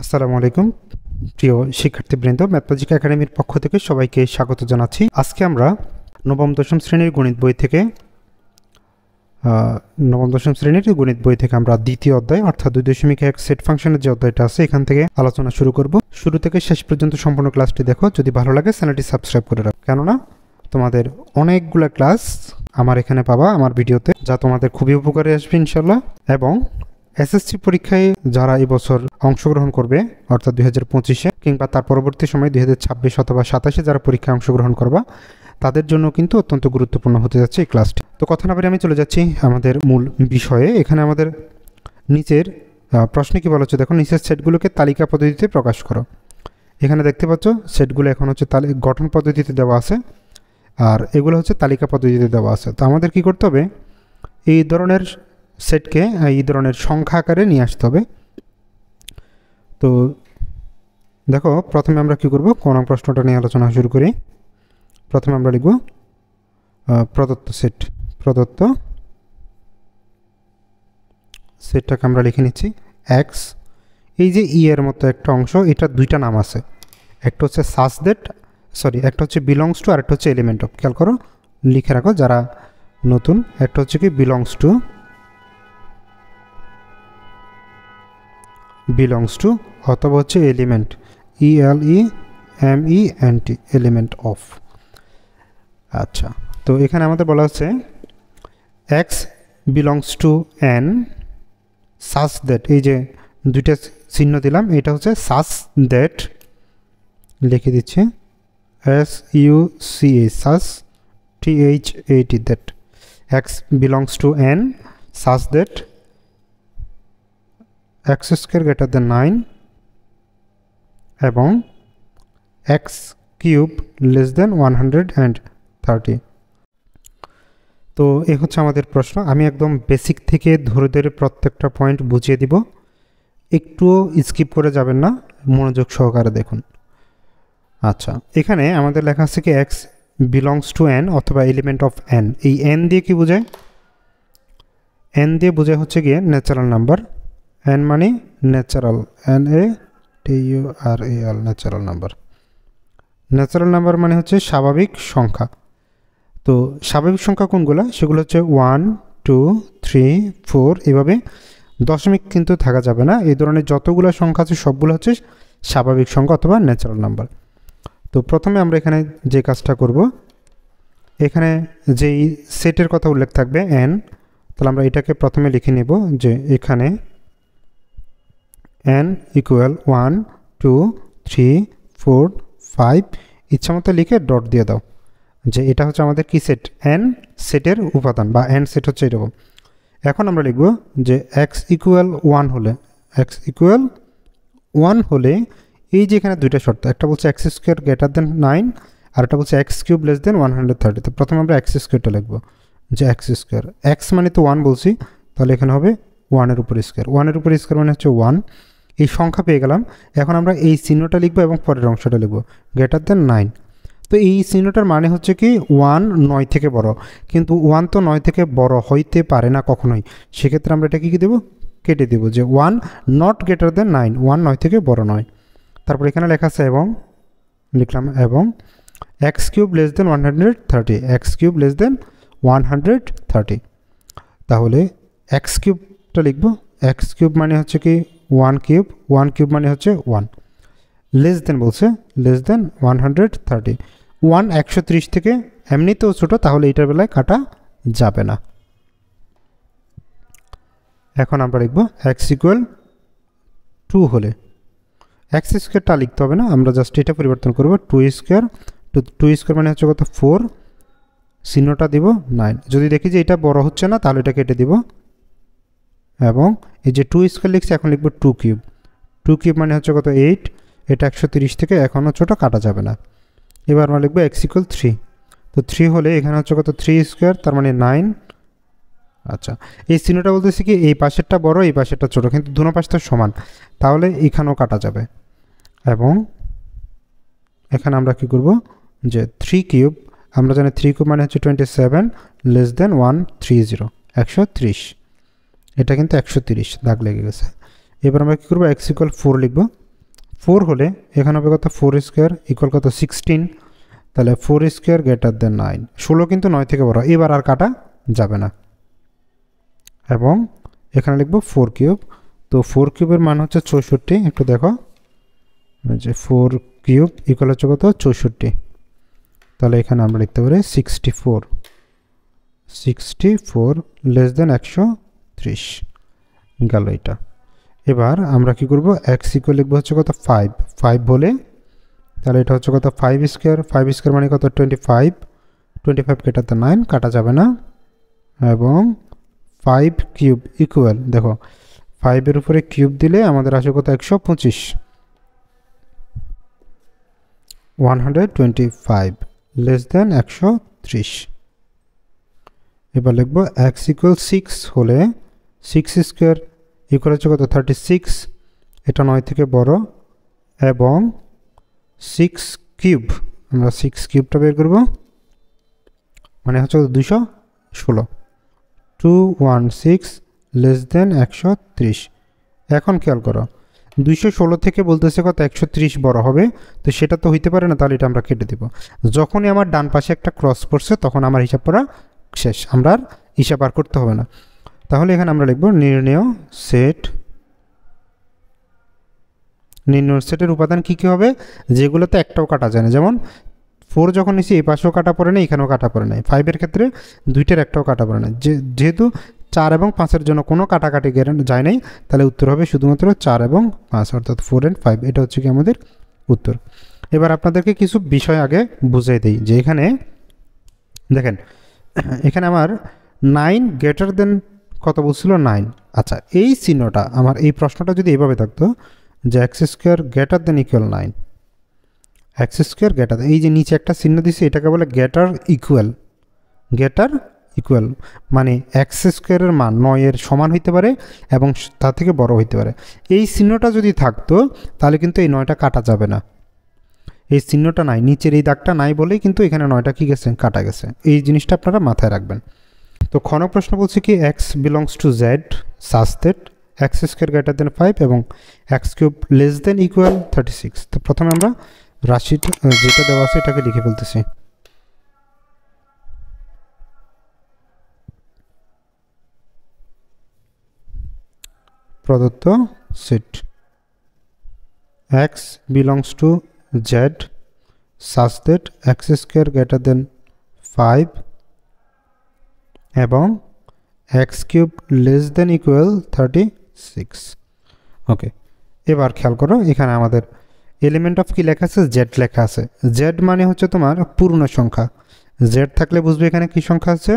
আসসালামু আলাইকুম প্রিয় শিক্ষার্থীবৃন্দ, ম্যাথলজিক একাডেমির পক্ষ থেকে সবাইকে স্বাগত জানাচ্ছি। আজকে আমরা নবম দশম শ্রেণীর গণিত বই থেকে আমরা দ্বিতীয় অধ্যায় অর্থাৎ 2.1 সেট ফাংশনের যে অধ্যায়টা আছে এখান থেকে আলোচনা শুরু করব। শুরু থেকে শেষ পর্যন্ত সম্পূর্ণ ক্লাসটি দেখো। যদি ভালো লাগে চ্যানেলটি সাবস্ক্রাইব করে রাখো, কেননা তোমাদের অনেকগুলো ক্লাস আমার এখানে পাবা আমার ভিডিওতে, যা তোমাদের খুবই উপকারে আসবে ইনশাল্লাহ। এবং এসএসসি পরীক্ষায় যারা এবছর অংশগ্রহণ করবে অর্থাৎ 2025-এ কিংবা তার পরবর্তী সময় 2026 অথবা 27-এ যারা পরীক্ষায় অংশগ্রহণ করবা তাদের জন্য কিন্তু অত্যন্ত গুরুত্বপূর্ণ হতে যাচ্ছে এই ক্লাসটি। তো কথা না বলে আমি চলে যাচ্ছি আমাদের মূল বিষয়ে। এখানে আমাদের নিচের প্রশ্নে কি বলা হচ্ছে দেখো, নিচের সেটগুলোকে তালিকা পদ্ধতিতে প্রকাশ করো। এখানে দেখতে পাচ্ছ সেটগুলো এখন হচ্ছে গঠন পদ্ধতিতে দেওয়া আছে, আর এগুলো হচ্ছে তালিকা পদ্ধতিতে দেওয়া আছে। তো আমাদের কি করতে হবে, এই ধরনের সেটকে এই ধরনের সংখ্যা আকারে নিয়ে আসতে হবে। তো দেখো প্রথমে আমরা কি করব, কোন প্রশ্নটা নিয়ে আলোচনা শুরু করি। প্রথমে আমরা লিখব প্রদত্ত সেটটাকে আমরা লিখে নিচ্ছি এক্স। এই যে ই এর মতো একটা অংশ, এটা দুইটা নাম আছে, একটা হচ্ছে একটা হচ্ছে বিলংস টু আর একটা হচ্ছে এলিমেন্ট অফ। খেয়াল করো, লিখে রাখো যারা নতুন। একটা হচ্ছে কি বিলংস টু অথবা হচ্ছে এলিমেন্ট, ELEMENT, এলিমেন্ট অফ। আচ্ছা, তো এখানে আমাদের বলা হচ্ছে x belongs to N such that, এই যে দুইটা চিহ্ন দিলাম, এটা হচ্ছে সাচ দ্যাট, লিখে দিচ্ছি SUCH, such THAT, that x belongs to N such that x square greater than 9 এবং x কিউব লেস দেন 130। তো এই হচ্ছে আমাদের প্রশ্ন। আমি একদম বেসিক থেকে ধরে ধরে প্রত্যেকটা পয়েন্ট বুঝিয়ে দিব, একটুও স্কিপ করে যাবেন না, মনোযোগ সহকারে দেখুন। আচ্ছা, এখানে আমাদের লেখা আছে কি x বিলংস টু n অথবা এলিমেন্ট অফ n। এই n দিয়ে কি বোঝায়? n দিয়ে বোঝায় হচ্ছে গিয়ে ন্যাচারাল নাম্বার। n মানে natural, NATURAL, natural number. Natural number মানে হচ্ছে স্বাভাবিক সংখ্যা। তো স্বাভাবিক সংখ্যা কোনগুলো? সেগুলো হচ্ছে 1, 2, 3, 4, এভাবে দশমিক কিন্তু থাকা যাবে না। এই ধরনের যতগুলো সংখ্যা আছে সবগুলো হচ্ছে স্বাভাবিক সংখ্যা অথবা ন্যাচারাল নাম্বার। তো প্রথমে আমরা এখানে যে কাজটা করব, এখানে যেই সেটের কথা উল্লেখ থাকবে n, তাহলে আমরা এটাকে প্রথমে লিখে নেব যে এখানে n ইকুয়াল 1, 2, 3, 4, 5, ইচ্ছা মতো লিখে ডট দিয়ে দাও যে এটা হচ্ছে আমাদের কি সেট, n সেটের উপাদান বা n সেট হচ্ছে এরকম। এখন আমরা লিখব যে x ইকুয়াল 1 হলে এই যে এখানে দুইটা শর্ত, একটা বলছে x স্কোয়ার গ্রেটার দেন 9 আর একটা বলছে x কিউব লেস দেন 130। তো প্রথমে আমরা x স্কোয়ারটা লিখবো যে x স্কোয়ার, x মানে তো 1 বলছি, তাহলে এখানে হবে 1 এর উপর স্কোয়ার। 1 এর উপর স্কোয়ার মানে হচ্ছে 1। এই সংখ্যা পেয়ে গেলাম। এখন আমরা এই চিহ্নটা লিখবো এবং পরের অংশটা লিখবো গ্রেটার দেন 9। তো এই চিহ্নটার মানে হচ্ছে কি 1 9 থেকে বড়, কিন্তু 1 তো 9 থেকে বড় হইতে পারে না কখনোই। সেক্ষেত্রে আমরা এটা কি দেবো, কেটে দেবো যে 1 নট গ্রেটার দেন 9, 1 9 থেকে বড় নয়। তারপর এখানে লেখা আছে এবং, লিখলাম এবং x cube less than 130, x cube less than 130। তাহলে x কিউবটা লিখবো, x কিউব মানে হচ্ছে কি 1 কিউব মানে হচ্ছে 1, লেস দেন বলছে লেস দেন 130। 1 130 থেকে এমনিতেও ছোটো, তাহলে এটার বেলায় কাটা যাবে না। এখন আমরা লিখব x ইকুয়াল 2 হলে, x স্কোয়ারটা লিখতে হবে না, আমরা জাস্ট এটা পরিবর্তন করব 2 স্কোয়ার। 2 স্কোয়ার মানে হচ্ছে কত 4, চিহ্নটা দিব 9। যদি দেখি যে এটা বড় হচ্ছে না তাহলে এটা কেটে দিব এবং এই যে 2 স্কোয়ার লিখছি এখন লিখব 2 কিউব। 2 কিউব মানে হচ্ছে কত 8, এটা 130 থেকে এখনও ছোটো, কাটা যাবে না। এবার আমরা লিখব x ইকুয়াল 3। তো 3 হলে এখানে হচ্ছে কত 3 স্কোয়ার, তার মানে 9। আচ্ছা, এই চিহ্নটা বলতেছি কি এই পাশেরটা বড় এই পাশেরটা ছোটো, কিন্তু দুনো পাশটা সমান, তাহলে এখানেও কাটা যাবে। এবং এখানে আমরা কি করব যে 3 কিউব, আমরা জানি 3 কিউব মানে হচ্ছে 27 লেস দেন 130, 130। এটা কিন্তু 130 দাগ লেগে গেছে। এবার আমরা কী করবো, x ইকুয়াল 4 লিখব। 4 হলে এখানে হবে কত 4 স্কোয়ার ইকুয়াল কত 16, তাহলে 4 স্কোয়ার গ্রেটার দেন 9, 16 কিন্তু 9 থেকে বড়, এবার আর কাটা যাবে না। এবং এখানে লিখবো 4 কিউব, তো 4 কিউবের মান হচ্ছে 64, একটু দেখো যে 4 কিউব ইকুয়াল হচ্ছে কত 64, তাহলে এখানে আমরা লিখতে পারি 64 লেস দেন 130 গেল এটা। এবার আমরা কি করব, এক্স ইকুয়াল লিখবো হচ্ছে কত 5 হলে তাহলে এটা হচ্ছে কত 5 স্কোয়ার মানে কত 25 কেটাতে 9 কাটা যাবে না। এবং 5 কিউব ইকুয়াল দেখো 5 উপরে কিউব দিলে আমাদের আসে কত 125, 125 লেস দেন 130। এবার লিখবো এক্স ইকুয়াল 6 হলে 6 স্কোয়ার ইকুয়াল হচ্ছে কত 36, এটা 9 থেকে বড়, এবং 6 কিউব আমরা 6 কিউবটা বের করব মানে হচ্ছে 216, 216 লেস দেন 130। এখন খেয়াল করো 216 থেকে বলতেছে কত 130 বড় হবে, তো সেটা তো হইতে পারে না, তাহলে এটা আমরা কেটে দেব। যখনই আমার ডান পাশে একটা ক্রস পড়ছে তখন আমার হিসাব করা শেষ, আমরা আর হিসাব আর করতে হবে না। তাহলে এখানে আমরা লিখব নির্ণেয় সেটের উপাদান কী কী হবে, যেগুলোতে একটাও কাটা যায় না, যেমন 4 যখন নিচ্ছি এই পাশেও কাটা পড়ে না, এখানেও কাটা পড়ে নাই, 5-এর ক্ষেত্রে 2-টার একটাও কাটা পড়ে না, যেহেতু 4 এবং 5-এর জন্য কোনো কাটাকাটি যায় নাই, তাহলে উত্তর হবে শুধুমাত্র 4 এবং 5 অর্থাৎ 4 and 5, এটা হচ্ছে কি আমাদের উত্তর। এবার আপনাদেরকে কিছু বিষয় আগে বুঝিয়ে দিই, যে এখানে দেখেন এখানে আমার 9 গ্রেটার দেন কত বলছিল 9, আচ্ছা এই চিহ্নটা আমার এই প্রশ্নটা যদি এইভাবে থাকতো যে x square greater than equal 9, x square greater, এই যে নিচে একটা চিহ্ন দিচ্ছে এটাকে বলে গ্রেটার ইকুয়াল, মানে এক্স স্কোয়ারের মান 9-এর সমান হইতে পারে এবং তার থেকে বড় হইতে পারে। এই চিহ্নটা যদি থাকতো তাহলে কিন্তু এই 9টা কাটা যাবে না, এই চিহ্নটা নাই, নিচের এই দাগটা নাই বলেই কিন্তু এখানে 9টা কি গেছে কাটা গেছে, এই জিনিসটা আপনারা মাথায় রাখবেন। তো খনক প্রশ্ন বলছে কি x belongs to Z such that x square greater than 5 এবং x cube less than equal 36। তো প্রথমে আমরা রাশিটা যেটা দেওয়া আছে এটাকে লিখে ফেলতেছি। প্রদত্ত set x belongs to Z such that x square greater than 5 এবং x cube less than equal 36। ওকে, এবার খেয়াল করো এখানে আমাদের এলিমেন্ট অফ কি লেখা আছে, জেড লেখা আছে। জেড মানে হচ্ছে তোমার পূর্ণ সংখ্যা, জেড থাকলে বুঝবে এখানে কি সংখ্যা আছে,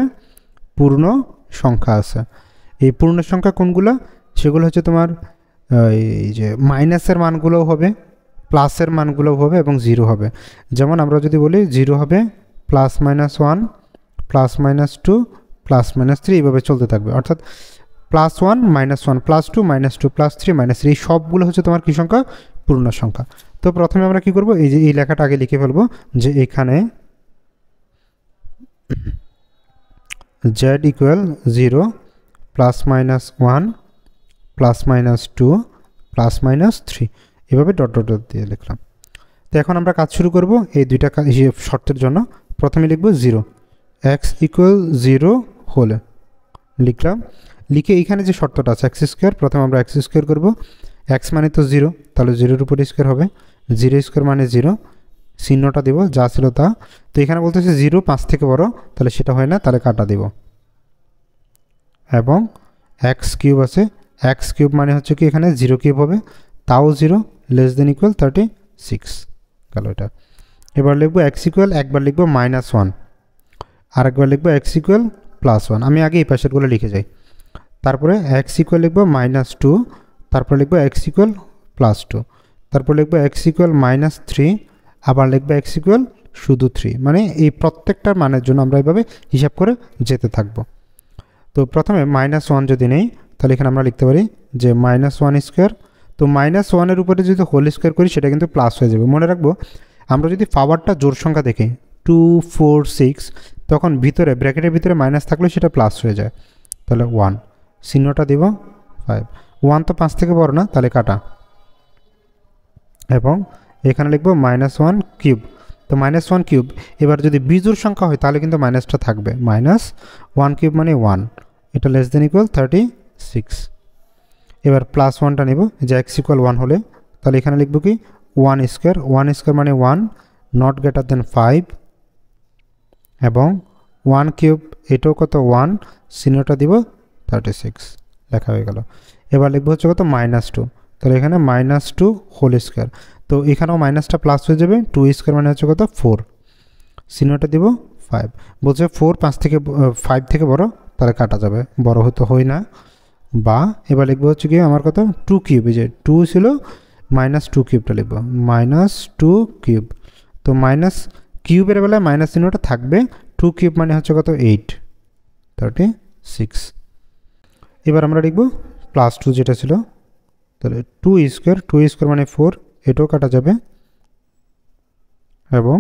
পূর্ণ সংখ্যা আছে। এই পূর্ণ সংখ্যা কোনগুলো, সেগুলো হচ্ছে তোমার এই যে মাইনাসের মানগুলোও হবে, প্লাসের মানগুলোও হবে এবং 0 হবে। যেমন আমরা যদি বলি 0 হবে +-1 +-2 +-3 এইভাবে চলতে থাকবে, অর্থাৎ +1 -1 +2 -2 +3 -3 এই সবগুলো হচ্ছে তোমার কি সংখ্যা, পূর্ণ সংখ্যা। তো প্রথমে আমরা কি করব, এই যে এই লেখাটা আগে লিখে ফেলবো যে এখানে z ইকুয়াল 0 +-1 +-2 +-3 এভাবে ডট ডট ডট দিয়ে লিখলাম। তো এখন আমরা কাজ শুরু করব এই দুইটা শর্তের জন্য। প্রথমে লিখব 0, এক্স ইকুয়াল 0 হলে লিখলাম, লিখে এইখানে যে শর্তটা আছে এক্স স্কোয়ার, প্রথমে আমরা এক্স স্কোয়ার করবো, এক্স মানে তো 0, তাহলে 0-এর উপরে স্কোয়ার হবে, 0 স্কোয়ার মানে 0, চিহ্নটা দেব যা ছিল তা। তো এখানে বলতেছে 0 5 থেকে বড়, তাহলে সেটা হয় না, তাহলে কাটা দেব। এবং এক্স কিউব আছে, এক্স কিউব মানে হচ্ছে কি এখানে 0 কিউব হবে, তাও 0 লেস দেন ইকুয়াল 36 গেল এটা। এবার লিখবো এক্স ইকুয়াল, একবার লিখবো -1, আরেকবার লিখবো এক্স ইকুয়াল +1, আমি আগে এই পাশেরগুলো লিখে যাই। তারপরে এক্স ইকুয়াল লিখবো -2, তারপর লিখবো এক্স ইকুয়াল +2, তারপর লিখবো এক্স ইকুয়াল -3, আবার লিখবো এক্স ইকুয়াল শুধু 3, মানে এই প্রত্যেকটার মানের জন্য আমরা এইভাবে হিসাব করে যেতে থাকবো। তো প্রথমে -1 যদি নেই তাহলে এখানে আমরা লিখতে পারি যে -1 স্কোয়ার, তো -1-এর উপরে যদি হোল স্কোয়ার করি সেটা কিন্তু প্লাস হয়ে যাবে। মনে রাখবো আমরা যদি পাওয়ারটা জোড় সংখ্যা দেখি 2 4 6, তখন ভিতরে ব্র্যাকেটের ভিতরে মাইনাস থাকলে সেটা প্লাস হয়ে যায়, তাহলে 1 চিহ্নটা দেব 5, 1 তো 5 থেকে বড় না, তাহলে কাটা। এবং এখানে লিখবো -1 কিউব। তো -1 কিউব, এবার যদি বিজোড় সংখ্যা হয় তাহলে কিন্তু মাইনাসটা থাকবে, -1 কিউব মানে 1, এটা লেস দেন ইকুয়াল 36। এবার +1টা নেব, যে x = 1 হলে, তাহলে এখানে লিখবো কি 1 স্কোয়ার, 1 স্কোয়ার মানে 1 নট গ্রেটার দেন 5, এবং 1 কিউব এটাও কত 1, চিহ্নটা দিব 36, লেখা হয়ে গেল। এবার লিখবো হচ্ছে কত -2, তাহলে এখানে -2 হোল স্কোয়ার, তো এখানেও মাইনাসটা প্লাস হয়ে যাবে, 2 স্কোয়ার মানে হচ্ছে কত 4, চিহ্নটা দিব 5। বলছে 4 5 থেকে বড়, তাহলে কাটা যাবে, বড় হতে হয় না। বা এবার লিখবো হচ্ছে কি আমার কত 2 কিউব, এই যে 2 ছিল, -2 কিউবটা লিখবো, -2 কিউব। তো মাইনাস কিউবের বেলায় মাইনাস চিহ্নটা থাকবে, 2 কিউব মানে হচ্ছে কত 8, 36। এবার আমরা লিখবো +2 যেটা ছিল, তাহলে 2 স্কোয়ার মানে 4, এটাও কাটা যাবে। এবং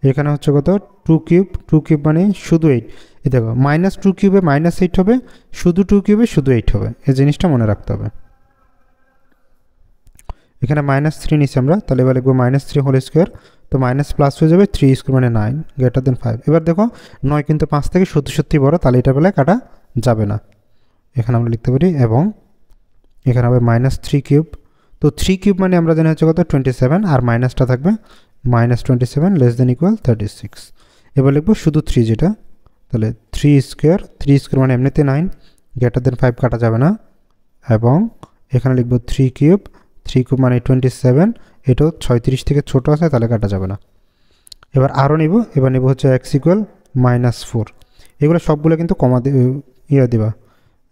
এখানে হচ্ছে কত 2 কিউব মানে শুধু 8, এই দেখো -2 কিউবে -8 হবে, শুধু 2 কিউবে শুধু 8 হবে, এই জিনিসটা মনে রাখতে হবে। এখানে -3 নিচ্ছি আমরা, তাহলে এবার লিখবো -3 হোল স্কোয়ার, তো মাইনাস প্লাস হয়ে যাবে, 3 স্কোয়ার মানে 9 গ্রেটার দেন 5। এবার দেখো 9 কিন্তু 5 থেকে সত্যি বড়, তাহলে এটা বেলায় কাটা যাবে না, এখানে আমরা লিখতে পারি। এবং এখানে হবে -3 কিউব, তো 3 কিউব মানে আমরা জানি হচ্ছে কত 27, আর মাইনাসটা থাকবে -27 লেস দেন ইকুয়াল 36। এবার লিখবো শুধু 3 যেটা, তাহলে 3 স্কোয়ার মানে এমনিতে 9 গ্রেটার দেন 5, কাটা যাবে না। এবং এখানে লিখবো 3 কিউব মানে 27, এটাও 36 থেকে ছোট আছে, তাহলে কাটা যাবে না। এবার আরও নিব, এবার নিব হচ্ছে x = -4, এগুলো সবগুলো কিন্তু কমা দিবা,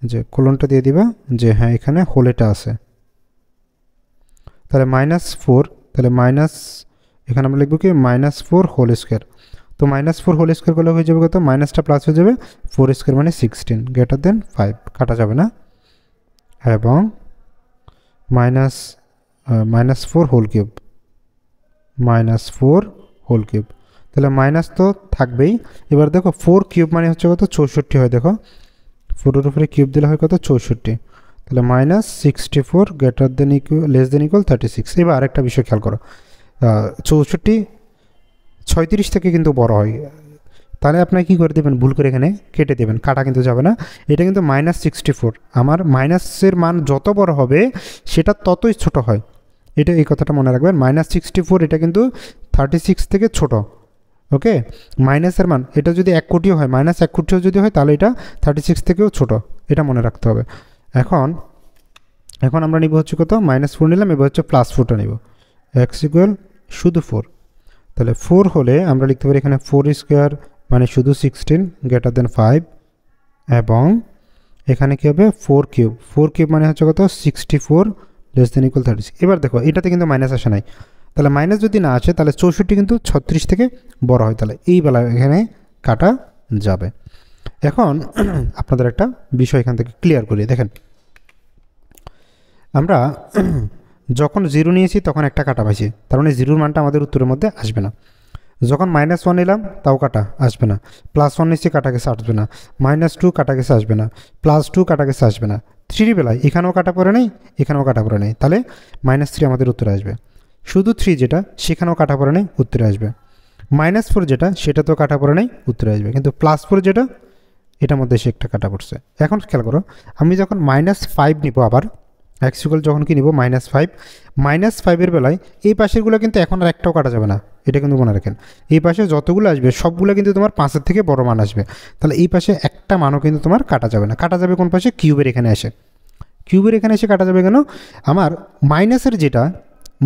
যে কোলনটা দিয়ে দিবা, যে হ্যাঁ এখানে হোলেটা আছে। তাহলে -4, তাহলে এখানে আমরা লিখবো কি -4 হোল স্কোয়ার, তো -4 হোল স্কোয়ার করলে হয়ে যাবে কত, মাইনাসটা প্লাস হয়ে যাবে, 4 স্কোয়ার মানে 16 গ্রেটার দেন 5, কাটা যাবে না। এবং -4 হোল কিউব, তাহলে মাইনাস তো থাকবেই। এবার দেখো 4 কিউব মানে হচ্ছে কত 64 হয়, দেখো 4-এর উপরে কিউব দিলে হয় কত 64, তাহলে -64 greater than equal less than equal 36। এবার আরেকটা বিষয় খেয়াল করো, 64 36 থেকে কিন্তু বড় হয়, তাহলে আপনারা কী করে দেবেন, ভুল করে এখানে কেটে দেবেন, কাটা কিন্তু যাবে না। এটা কিন্তু -64, আমার মাইনাসের মান যত বড় হবে সেটা ততই ছোট হয়, এটা এই কথাটা মনে রাখবেন। -64 এটা কিন্তু 36 থেকে ছোট, ওকে। মাইনাসের মান এটা যদি 1 কোটিও হয়, -1 কোটিও যদি হয়, তাহলে এটা 36 থেকেও ছোট, এটা মনে রাখতে হবে। এখন আমরা নিব হচ্ছে কত -4 নিলাম, এবার হচ্ছে +4টা নিব, x = শুধু 4, তাহলে 4 হলে আমরা লিখতে পারি এখানে 4 স্কোয়ার মানে শুধু 16 গ্রেটার দেন 5, এবং এখানে কী হবে 4 কিউব মানে হচ্ছে কত 64 লেস দেন ইকুয়াল 36। এবার দেখো এটাতে কিন্তু মাইনাস আসে নাই, তাহলে মাইনাস যদি না আসে তাহলে 64 কিন্তু 36 থেকে বড় হয়, তাহলে এই বেলা এখানে কাটা যাবে। এখন আপনাদের একটা বিষয় এখান থেকে ক্লিয়ার করি, দেখেন আমরা যখন 0 নিয়েছি তখন একটা কাটা পাইছি, তার মানে 0-র মানটা আমাদের উত্তরের মধ্যে আসবে না। যখন -1 নিলাম তাও কাটা আসবে না, +1 নিচ্ছি কাটা গেছে আসবে না, -2 কাটা গেছে আসবে না, +2 কাটা গেছে আসবে না, 3 বেলায় এখানেও কাটা পড়ে নেই, এখানেও কাটা পড়ে নেই, তাহলে -3 আমাদের উত্তরে আসবে। শুধু 3 যেটা সেখানেও কাটা পড়ে নেই, উত্তরে আসবে। -4 যেটা সেটাতেও কাটা পড়ে নেই, উত্তরে আসবে। কিন্তু +4 যেটা এটার মধ্যে সে একটা কাটা পড়ছে। এখন খেয়াল করো, আমি যখন -5 নিব, আবার x = যখন কি নিব -5 বেলায় এই পাশেরগুলো কিন্তু এখন আর একটাও কাটা যাবে না, এটা কিন্তু মনে রাখেন। এই পাশে যতগুলো আসবে সবগুলো কিন্তু তোমার 5-এর থেকে বড় মান আসবে, তাহলে এই পাশে একটা মানও কিন্তু তোমার কাটা যাবে না। কাটা যাবে কোন পাশে, কিউবের এখানে এসে কাটা যাবে। কেন, আমার মাইনাসের যেটা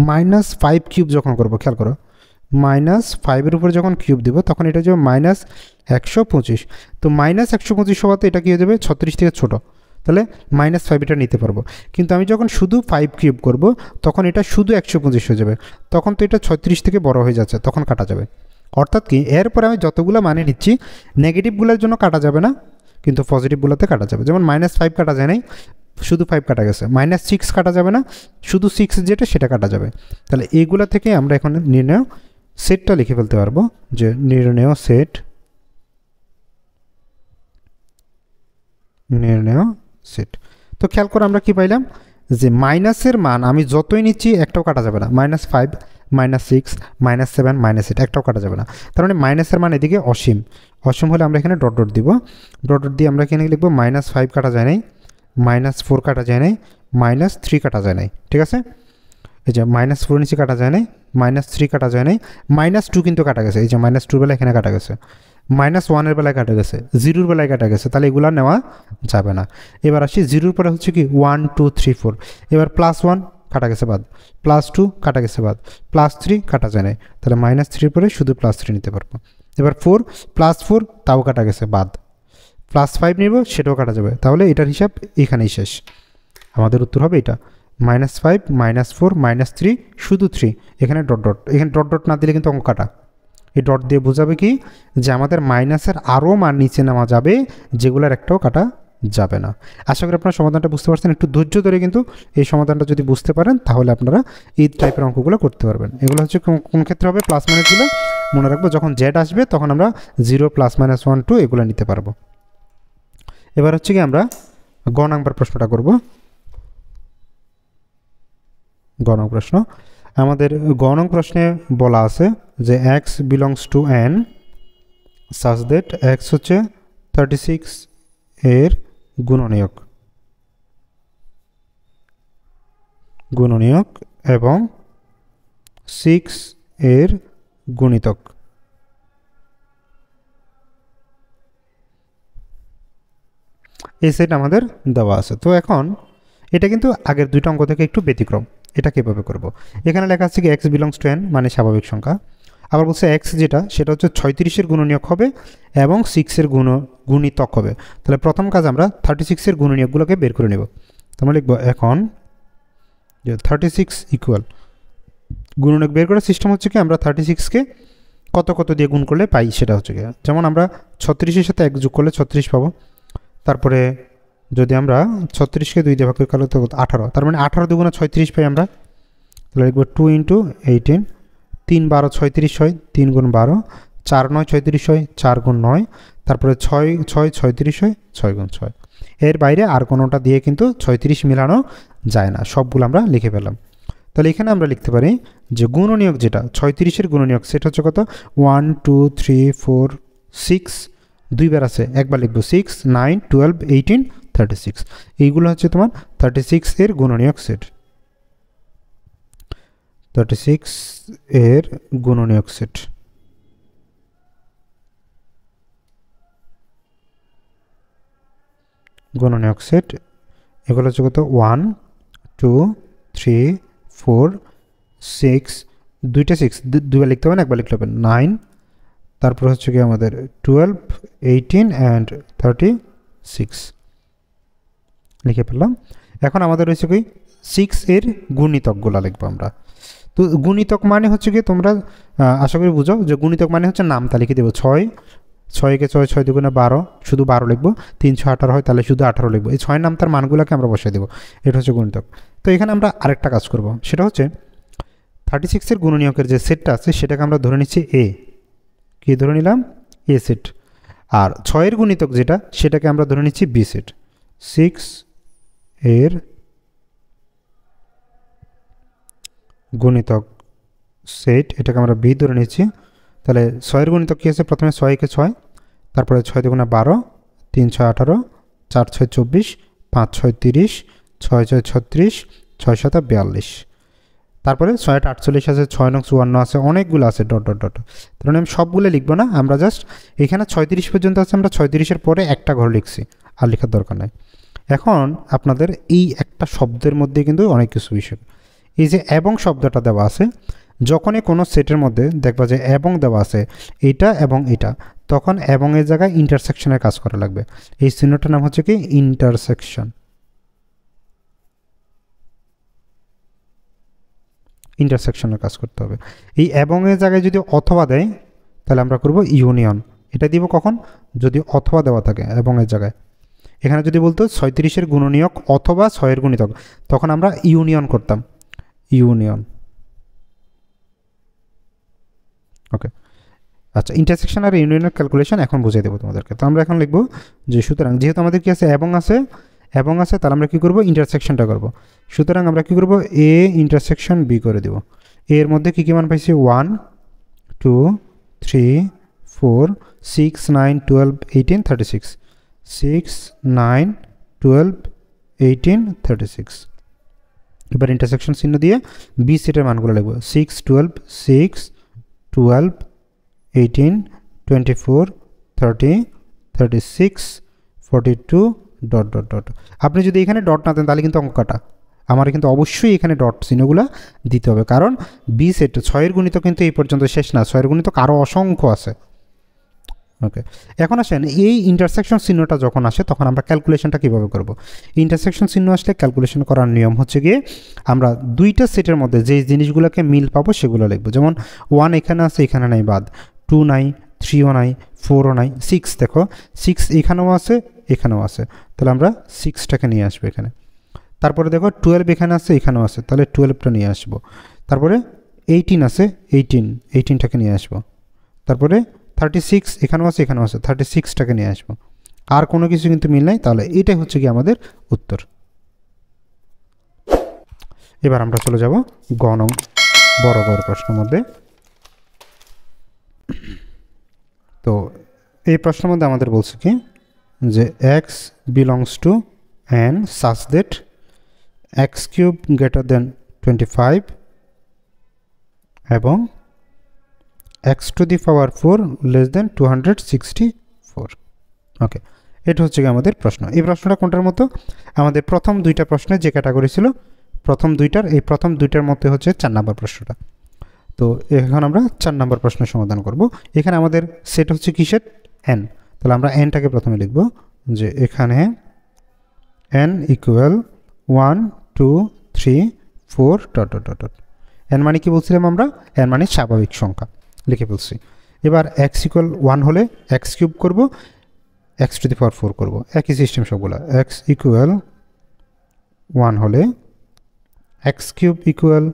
-5 কিউব যখন করবো, খেয়াল করো -5-এর উপরে যখন কিউব দিব তখন এটা যাবে -125, তো -125 হওয়াতে এটা কী হয়ে যাবে 36 থেকে ছোটো, তাহলে -5 এটা নিতে পারবো। কিন্তু আমি যখন শুধু 5 কিউব করব তখন এটা শুধু 125 হয়ে যাবে, তখন তো এটা 36 থেকে বড় হয়ে যাচ্ছে, তখন কাটা যাবে। অর্থাৎ কি, এরপরে আমি যতগুলো মানে নিচ্ছি নেগেটিভগুলোর জন্য কাটা যাবে না, কিন্তু পজিটিভগুলোতে কাটা যাবে। যেমন -5 কাটা যায় নাই, শুধু 5 কাটা গেছে। -6 কাটা যাবে না, শুধু 6 যেটা সেটা কাটা যাবে। তাহলে এইগুলা থেকে আমরা এখন নির্ণয় সেটটা লিখে ফেলতে পারবো, যে নির্ণয় সেট। তো খেয়াল করে আমরা কি পাইলাম, যে মাইনাসের মান আমি যতই নিচ্ছি একটাও কাটা যাবে না, -5, -6, -7, -8 একটাও কাটা যাবে না। তার মানে মাইনাসের মান এদিকে অসীম, অসীম হলে আমরা এখানে ডট ডট দিব, ডট ডট দিয়ে আমরা এখানে লিখবো -5 কাটা যায় নাই, -4 কাটা যায় নাই, -3 কাটা যায় নাই, ঠিক আছে। এই যে -4 নিচে কাটা যায় নাই, -3 কাটা যায় নাই, -2 কিন্তু কাটা গেছে, এই যে -2 বেলা এখানে কাটা গেছে, -1 বেলায় কাটা গেছে, 0 বেলায় কাটা গেছে, তাহলে এগুলো নেওয়া যাবে না। এবার আসি 0 পরে হচ্ছে কি 1 2 3 4, এবার +1 কাটা গেছে বাদ, +2 কাটা গেছে বাদ, +3 কাটা যায় নাই, তাহলে -3 পরে শুধু +3 নিতে পারবো। এবার 4 +4 তাও কাটা গেছে বাদ, +5 নিব সেটাও কাটা যাবে, তাহলে এটার হিসাব এখানেই শেষ। আমাদের উত্তর হবে এটা -5 -4 -3 শুধু 3, এখানে ডট ডট, এখানে ডট ডট না দিলে কিন্তু অঙ্ক কাটা। এই ডট দিয়ে বোঝাবে কি যে আমাদের মাইনাসের আরও মান নিচে নেওয়া যাবে, যেগুলোর একটাও কাটা যাবে না। আশা করি আপনারা সমাধানটা বুঝতে পারছেন। একটু ধৈর্য ধরে কিন্তু এই সমাধানটা যদি বুঝতে পারেন তাহলে আপনারা এই টাইপের অঙ্কগুলো করতে পারবেন। এগুলো হচ্ছে কোন ক্ষেত্রে হবে, প্লাস মাইনাসগুলো মনে রাখবো, যখন জেড আসবে তখন আমরা 0 +, -1 2 এগুলো নিতে পারবো। এবার হচ্ছে কি আমরা গ নাম্বার প্রশ্নটা করব। গ নং প্রশ্ন, আমাদের গ নং প্রশ্নে বলা আছে যে x belongs to n such that x হচ্ছে 36 এর গুণনীয়ক এবং 6 এর গুণিতক। এই সেট আমাদের দেওয়া আছে। তো এখন এটা কিন্তু আগের দুইটা অঙ্ক থেকে একটু ব্যতিক্রম। এটা কীভাবে করব, এখানে লেখা আছে কি x belongs to n মানে স্বাভাবিক সংখ্যা, আবার বলছে x যেটা সেটা হচ্ছে 36-এর গুণনীয়ক হবে এবং 6-এর গুণিতক হবে। তাহলে প্রথম কাজ আমরা 36-এর গুণনীয়কগুলোকে বের করে নেব। তোমরা লিখব এখন যে 36 ইকুয়াল, গুণনীয়ক বের করার সিস্টেম হচ্ছে কি আমরা 36-কে কত কত দিয়ে গুণ করলে পাই সেটা হচ্ছে কি, যেমন আমরা 36-এর সাথে 1 যোগ করলে 36 পাবো, তারপরে যদি আমরা 36-কে 2 দিয়ে ভাগ করি তাহলে তো 18, তার মানে 18 দুগুণে 36 পাই আমরা। তাহলে লিখব 2 × 18, 3 12 36 হয়, 3 × 12, 4 9 36 হয়, 4 × 9, তারপরে 6 6 36 হয়, 6 × 6। এর বাইরে আর কোনোটা দিয়ে কিন্তু 36 মেলানো যায় না, সবগুলো আমরা লিখে ফেললাম। তাহলে এখানে আমরা লিখতে পারি যে গুণনীয়ক যেটা 36-এর গুণনীয়ক সেটা হচ্ছে কত, 1 2 3 4 6, দুইবার আছে, একবার লিখব 6 9 12 18 36, এইগুলো হচ্ছে তোমার 36-এর গুণনীয়ক সেট, 36-এর গুণনীয়ক সেট। গুণনীয়ক সেট এগুলো হচ্ছে কত, 1 2 3 4 6, দুইটা 6 দুইবার লিখতে হবে না, একবার লিখতে হবে 9, তারপর হচ্ছে কি আমাদের 12 18 অ্যান্ড 36 লিখে ফেললাম। এখন আমাদের রয়েছে কি 6-এর গুণিতকগুলো লিখবো আমরা। তো গুণিতক মানে হচ্ছে কি তোমরা আশা করি বুঝো যে গুণিতক মানে হচ্ছে নামতা লিখে দেবো, 6 6-কে 6 6 দুগুণে 12, শুধু 12 লিখবো, 3 6 18 হয় তাহলে শুধু 18 লিখবো, এই 6 নামতার মানগুলোকে আমরা বসিয়ে দেবো, এটা হচ্ছে গুণিতক। তো এখানে আমরা আরেকটা কাজ করব, সেটা হচ্ছে 36-এর গুণনীয়কের যে সেটটা আছে সেটাকে আমরা ধরে নিচ্ছি এ, কি ধরে নিলাম, এ সেট, আর 6-এর গুণিতক যেটা সেটাকে আমরা ধরে নিচ্ছি বি সেট। 6-এর গুণিতক সেট এটাকে আমরা বি ধরে নিচ্ছি। তাহলে 6-এর গুণিতক কী আছে, প্রথমে 6-কে 6, তারপরে 6 দুগুণে 12, 3 6 18, 4 6 24, 5 6 30, 6 6 36, 6 7 42, তারপরে 6 8 48 আছে, 6 9 54 আছে, অনেকগুলো আছে ডট ডট ডট। তার মানে আমি সবগুলো লিখবো না, আমরা জাস্ট এখানে 36 পর্যন্ত আছে, আমরা 36-এর পরে একটা ঘর লিখছি, আর লেখার দরকার নাই। এখন আপনাদের এই একটা শব্দের মধ্যে কিন্তু অনেক কিছু বিষয়, এই যে এবং শব্দটা দেওয়া আছে, যখনই কোনো সেটের মধ্যে দেখবা যে এবং দেওয়া আছে এটা এবং এটা, তখন এবং এর জায়গায় ইন্টারসেকশনের কাজ করা লাগবে। এই চিহ্নটার নাম হচ্ছে কি ইন্টারসেকশন। ইন্টারসেকশনের কাজ করতে হবে। এই এবং এর জায়গায় যদি অথবা দেয় তাহলে আমরা করব ইউনিয়ন। এটা দিব কখন, যদি অথবা দেওয়া থাকে এবং এর জায়গায়। এখানে যদি বলতো 36-এর গুণনীয়ক অথবা 6-এর গুণিতক, তখন আমরা ইউনিয়ন করতাম, ইউনিয়ন। ওকে, আচ্ছা, ইন্টারসেকশন আর ইউনিয়নের ক্যালকুলেশন এখন বুঝিয়ে দেবো তোমাদেরকে। তো আমরা এখন লিখবো যে সুতরাং যেহেতু আমাদের কি আছে এবং আছে, এবং আছে, তাহলে আমরা কী করব, ইন্টারসেকশনটা করব। সুতরাং আমরা কী করব, এ ইন্টারসেকশন বি করে দেব। এর মধ্যে কী কী মান পাইছি, 1 2 3 4 6 9 12 18 36, 6 9 12 18 36। এবার ইন্টারসেকশন চিহ্ন দিয়ে বি সেটের মানগুলো লিখব, 6 12 6 12 18 24 30 36 42 ... আপনি যদি এখানে ডট না দেন তাহলে কিন্তু অঙ্ক কাটা। আমার কিন্তু অবশ্যই এখানে ডট চিহ্নগুলো দিতে হবে, কারণ বি সেট 6-এর গুণিত কিন্তু এই পর্যন্ত শেষ না, 6-এর গুণিত আরও অসংখ্য আছে। ওকে, এখন আসেন এই ইন্টারসেকশন চিহ্নটা যখন আসে তখন আমরা ক্যালকুলেশনটা কীভাবে করব। ইন্টারসেকশন চিহ্ন আসলে ক্যালকুলেশন করার নিয়ম হচ্ছে গিয়ে আমরা দুইটা সেটের মধ্যে যে জিনিসগুলোকে মিল পাবো সেগুলো লিখবো। যেমন 1 এখানে আছে, এখানে নাই, বাদ, 2 নাই, 3ও নাই, 4ও নাই, 6 দেখো 6 এখানেও আছে, এখানেও আছে, তাহলে আমরা 6টাকে নিয়ে আসবো এখানে। তারপরে দেখো 12 এখানে আছে, এখানেও আছে, তাহলে 12টা নিয়ে আসবো। তারপরে 18 আছে, 18টাকে নিয়ে আসবো। তারপরে 36 এখানেও আছে, এখানেও আছে, 36টাকে নিয়ে আসবো। আর কোনো কিছু কিন্তু মিল নাই, তাহলে এটাই হচ্ছে কি আমাদের উত্তর। এবার আমরা চলে যাব গ নং বড় প্রশ্নের মধ্যে। তো এই প্রশ্নের মধ্যে আমাদের বলছে কি যে x belongs to n such that x³ greater than 25 এবং x⁴ less than 264। ওকে, এটা হচ্ছে কি আমাদের প্রশ্ন। এই প্রশ্নটা কোনটার মতো, আমাদের প্রথম দুইটা প্রশ্নের যে ক্যাটাগরি ছিল প্রথম দুইটার মধ্যে হচ্ছে 4 নম্বর প্রশ্নটা। তো এখন আমরা 4 নম্বর প্রশ্নের সমাধান করব। এখানে আমাদের সেট হচ্ছে কি সেট, n। তাহলে আমরা nটাকে প্রথমে লিখব যে এখানে n ইকুয়াল 1 2 3 4 ... n মানে কি বলছিলাম আমরা, n মানে স্বাভাবিক সংখ্যা, লিখে ফেলছি। এবার x ইকুয়াল 1 হলে x³ করব, x⁴ করব, একই সিস্টেম সবগুলো। x ইকুয়াল 1 হলে x³ ইকুয়াল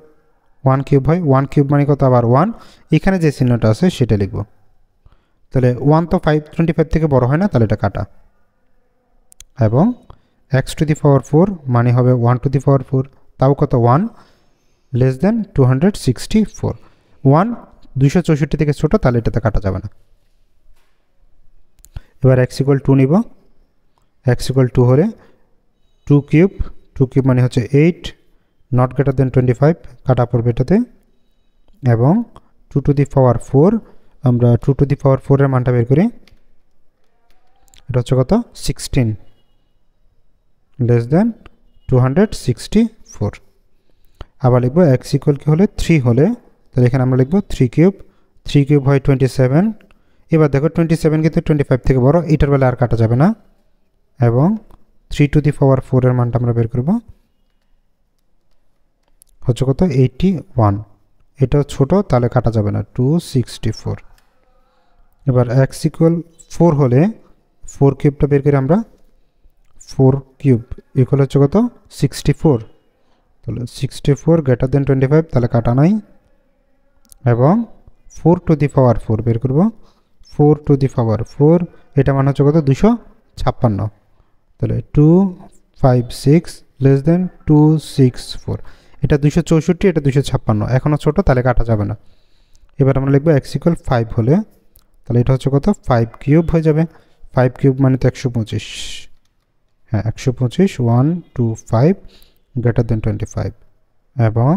1³ হয়, 1³ মানে কত, আবার 1, এখানে যে চিহ্নটা আছে সেটা লিখব। তাহলে 1 তো 25 থেকে বড় হয় না, তাহলে এটা কাটা। এবং x⁴ মানে হবে 1⁴, তাও কত, 1 লেস দেন 264। 1 264 থেকে ছোট, তাহলে এটাতে কাটা যাবে না। এবার x ইকুয়াল 2 নিব, x ইকুয়াল 2 হলে 2³ মানে হচ্ছে 8 নট গ্রেটার দেন 25, কাটা পড়বে এটাতে। এবং 2⁴, আমরা 2⁴ এর মানটা বের করি, এটা হচ্ছে কত, 16 লেস দেন 264। আবার লিখবো x ইকুয়াল কি হলে 3 হলে, তাহলে এখানে আমরা লিখবো 3³ হয় 27। এবার দেখো 27 কিন্তু 25 থেকে বড়, এটার বেলা আর কাটা যাবে না। এবং 3⁴ এর মানটা আমরা বের করব, হচ্ছে কত, 81। এটাও ছোট, তাহলে কাটা যাবে না, 264। এবার x ইকুয়াল 4 হলে 4³ বের করি আমরা, 4³ ইকুয়াল হচ্ছে কত, 64। তাহলে 64 গ্রেটার দেন 25, তাহলে কাটা নাই। এবং 4⁴ বের করব, 4⁴ এটা মানে হচ্ছে কত, 256। তাহলে 256 লেস দেন 264, এটা 264, এটা 256, এখনও ছোট, তাহলে কাটা যাবে না। এবার আমরা লিখবো x ইকুয়াল 5 হলে, তাহলে এটা হচ্ছে কত, 5³ হয়ে যাবে। 5³ মানে তো 125, হ্যাঁ 125, 1 2 5 গ্রেটার দেন 25। এবং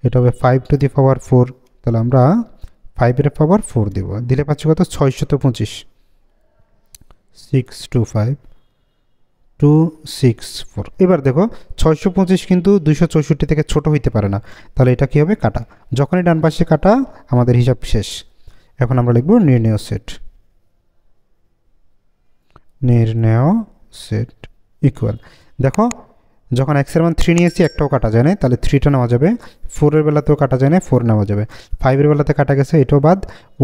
এটা হবে 5⁴, তাহলে আমরা 5⁴ দিব, দিলে পাচ্ছি কত, 625, 625 264। এবার দেখো 625 কিন্তু 264 থেকে ছোট হইতে পারে না, তাহলে এটা কি হবে, কাটা। যখনই ডান পাশে কাটা আমাদের হিসাব শেষ। এখন আমরা লিখব নির্ণেয় সেট ইকুয়াল, দেখো যখন x এর মান 3 নিয়েছি একটাও কাটা যায় না, তাহলে 3টা নেওয়া যাবে। 4 এর বেলাতেও কাটা যায় না, 4 নেওয়া যাবে। 5 এর বেলাতে কাটা গেছে, এটাও বাদ।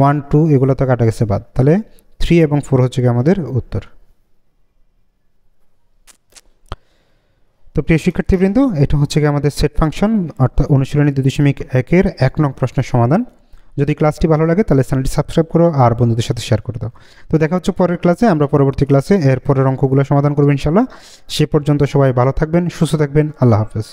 1 2 এগুলোতে কাটা গেছে, বাদ। তাহলে 3 এবং 4 হচ্ছে কি আমাদের উত্তর। তো প্রিয় শিক্ষার্থীবৃন্দ, এটা হচ্ছে কি আমাদের সেট ফাংশন অর্থাৎ অনুশীলনী 2.1 এর 1 নং প্রশ্নের সমাধান। যদি ক্লাসটি ভালো লাগে তাহলে চ্যানেলটি সাবস্ক্রাইব করো আর বন্ধুদের সাথে শেয়ার করে দাও। তো দেখা হচ্ছে পরের ক্লাসে, আমরা পরবর্তী ক্লাসে এর পরের অঙ্কগুলো সমাধান করবো ইনশাল্লাহ। সে পর্যন্ত সবাই ভালো থাকবেন, সুস্থ থাকবেন, আল্লাহ হাফেজ।